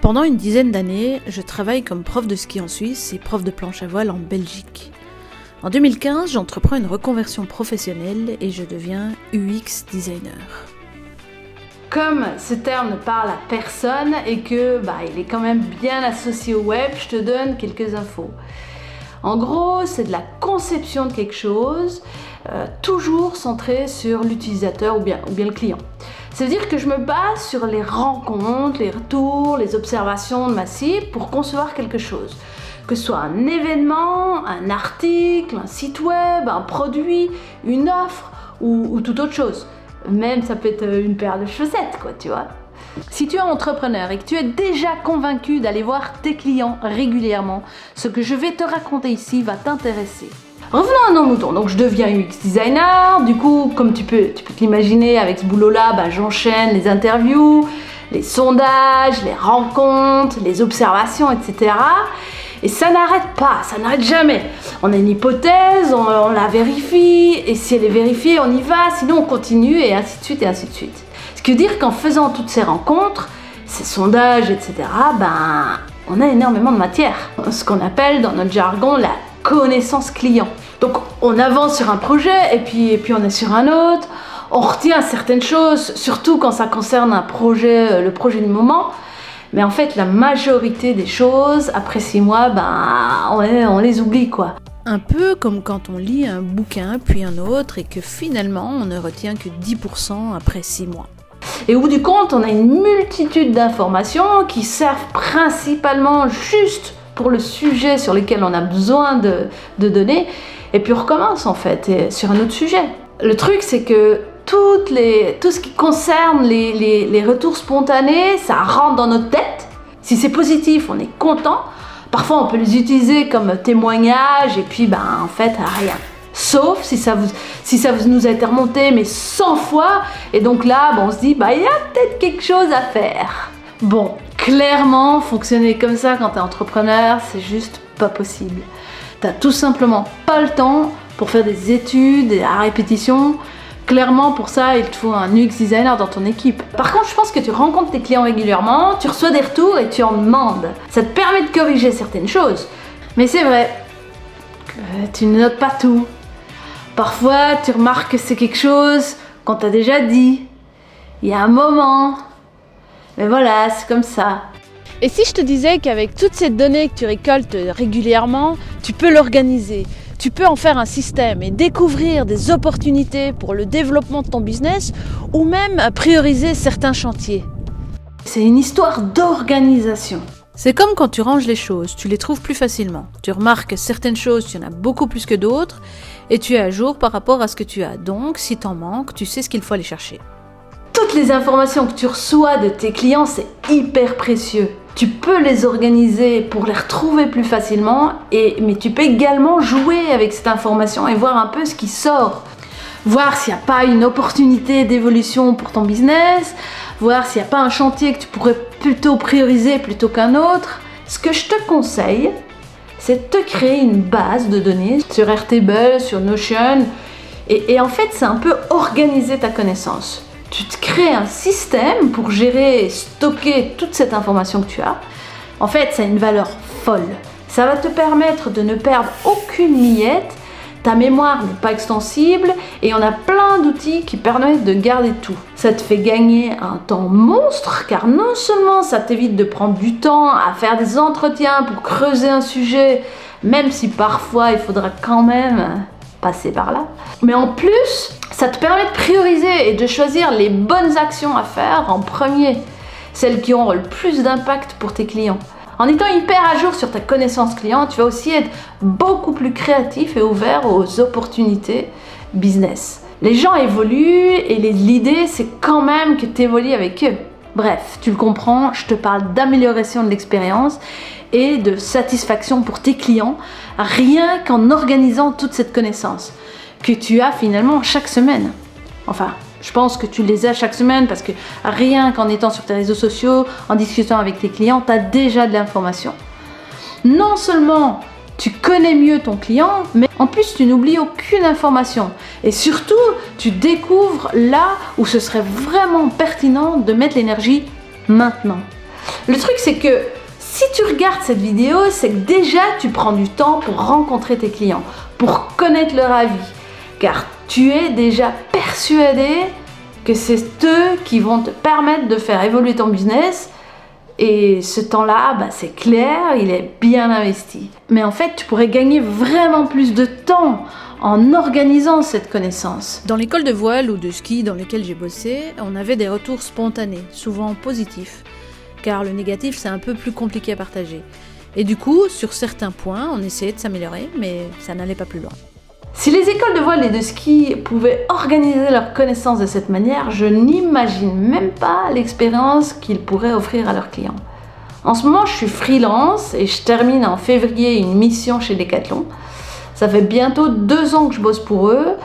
Pendant une dizaine d'années, je travaille comme prof de ski en Suisse et prof de planche à voile en Belgique. En 2015, j'entreprends une reconversion professionnelle et je deviens UX designer. Comme ce terme ne parle à personne et que il est quand même bien associé au web, je te donne quelques infos. En gros, c'est de la conception de quelque chose, toujours centré sur l'utilisateur ou bien le client. Ça veut dire que je me base sur les rencontres, les retours, les observations de ma cible pour concevoir quelque chose. Que ce soit un événement, un article, un site web, un produit, une offre ou toute autre chose. Même ça peut être une paire de chaussettes, tu vois. Si tu es entrepreneur et que tu es déjà convaincu d'aller voir tes clients régulièrement, ce que je vais te raconter ici va t'intéresser. Revenons à nos moutons. Donc je deviens UX designer. Du coup, comme tu peux te l'imaginer, avec ce boulot-là, j'enchaîne les interviews, les sondages, les rencontres, les observations, etc. Et ça n'arrête pas, ça n'arrête jamais. On a une hypothèse, on la vérifie, et si elle est vérifiée, on y va, sinon on continue, et ainsi de suite, et ainsi de suite. Ce qui veut dire qu'en faisant toutes ces rencontres, ces sondages, etc., on a énormément de matière. Ce qu'on appelle dans notre jargon la connaissance client. Donc on avance sur un projet, et puis on est sur un autre, on retient certaines choses, surtout quand ça concerne un projet, le projet du moment. Mais en fait, la majorité des choses, après 6 mois, on les oublie, Un peu comme quand on lit un bouquin, puis un autre, et que finalement, on ne retient que 10% après 6 mois. Et au bout du compte, on a une multitude d'informations qui servent principalement juste pour le sujet sur lequel on a besoin de données, et puis on recommence en fait, sur un autre sujet. Le truc, c'est que tout ce qui concerne les retours spontanés, ça rentre dans notre tête. Si c'est positif, on est content. Parfois, on peut les utiliser comme témoignage et puis, en fait, rien. Sauf si ça nous a été remonté, mais 100 fois. Et donc là, on se dit, il y a peut-être quelque chose à faire. Bon, clairement, fonctionner comme ça quand t'es entrepreneur, c'est juste pas possible. T'as tout simplement pas le temps pour faire des études à répétition. Clairement, pour ça, il te faut un UX designer dans ton équipe. Par contre, je pense que tu rencontres tes clients régulièrement, tu reçois des retours et tu en demandes. Ça te permet de corriger certaines choses. Mais c'est vrai que tu ne notes pas tout. Parfois, tu remarques que c'est quelque chose qu'on t'a déjà dit. Il y a un moment. Mais voilà, c'est comme ça. Et si je te disais qu'avec toutes ces données que tu récoltes régulièrement, tu peux l'organiser, tu peux en faire un système et découvrir des opportunités pour le développement de ton business ou même prioriser certains chantiers. C'est une histoire d'organisation. C'est comme quand tu ranges les choses, tu les trouves plus facilement. Tu remarques que certaines choses, tu en as beaucoup plus que d'autres et tu es à jour par rapport à ce que tu as. Donc, si t'en manques, tu sais ce qu'il faut aller chercher. Toutes les informations que tu reçois de tes clients, c'est hyper précieux. Tu peux les organiser pour les retrouver plus facilement, mais tu peux également jouer avec cette information et voir un peu ce qui sort. Voir s'il n'y a pas une opportunité d'évolution pour ton business, voir s'il n'y a pas un chantier que tu pourrais plutôt prioriser plutôt qu'un autre. Ce que je te conseille, c'est de te créer une base de données sur Airtable, sur Notion, et en fait, c'est un peu organiser ta connaissance. Tu te crées un système pour gérer et stocker toute cette information que tu as. En fait, ça a une valeur folle. Ça va te permettre de ne perdre aucune miette. Ta mémoire n'est pas extensible et on a plein d'outils qui permettent de garder tout. Ça te fait gagner un temps monstre car non seulement ça t'évite de prendre du temps à faire des entretiens pour creuser un sujet, même si parfois il faudra quand même passer par là. Mais en plus, ça te permet de prioriser et de choisir les bonnes actions à faire en premier, celles qui auront le plus d'impact pour tes clients. En étant hyper à jour sur ta connaissance client, tu vas aussi être beaucoup plus créatif et ouvert aux opportunités business. Les gens évoluent et l'idée, c'est quand même que tu évolues avec eux. Bref, tu le comprends, je te parle d'amélioration de l'expérience et de satisfaction pour tes clients, rien qu'en organisant toute cette connaissance que tu as finalement chaque semaine. Enfin, je pense que tu les as chaque semaine parce que rien qu'en étant sur tes réseaux sociaux, en discutant avec tes clients, tu as déjà de l'information. Non seulement tu connais mieux ton client, mais en plus tu n'oublies aucune information. Et surtout, tu découvres là où ce serait vraiment pertinent de mettre l'énergie maintenant. Le truc, c'est que si tu regardes cette vidéo, c'est que déjà tu prends du temps pour rencontrer tes clients, pour connaître leur avis, car tu es déjà persuadé que c'est eux qui vont te permettre de faire évoluer ton business. Et ce temps-là, c'est clair, il est bien investi. Mais en fait, tu pourrais gagner vraiment plus de temps en organisant cette connaissance. Dans l'école de voile ou de ski dans lesquelles j'ai bossé, on avait des retours spontanés, souvent positifs, car le négatif, c'est un peu plus compliqué à partager. Et du coup, sur certains points, on essayait de s'améliorer, mais ça n'allait pas plus loin. Si les écoles de voile et de ski pouvaient organiser leurs connaissances de cette manière, je n'imagine même pas l'expérience qu'ils pourraient offrir à leurs clients. En ce moment, je suis freelance et je termine en février une mission chez Decathlon. Ça fait bientôt 2 ans que je bosse pour eux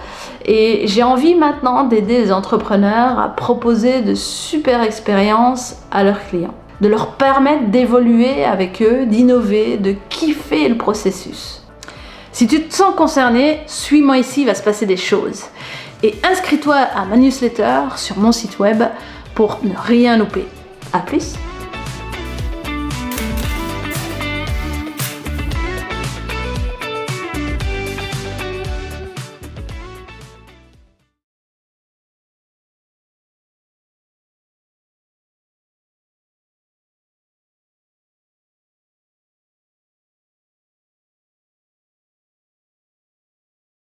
et j'ai envie maintenant d'aider les entrepreneurs à proposer de super expériences à leurs clients, de leur permettre d'évoluer avec eux, d'innover, de kiffer le processus. Si tu te sens concerné, suis-moi ici, il va se passer des choses. Et inscris-toi à ma newsletter sur mon site web pour ne rien louper. À plus!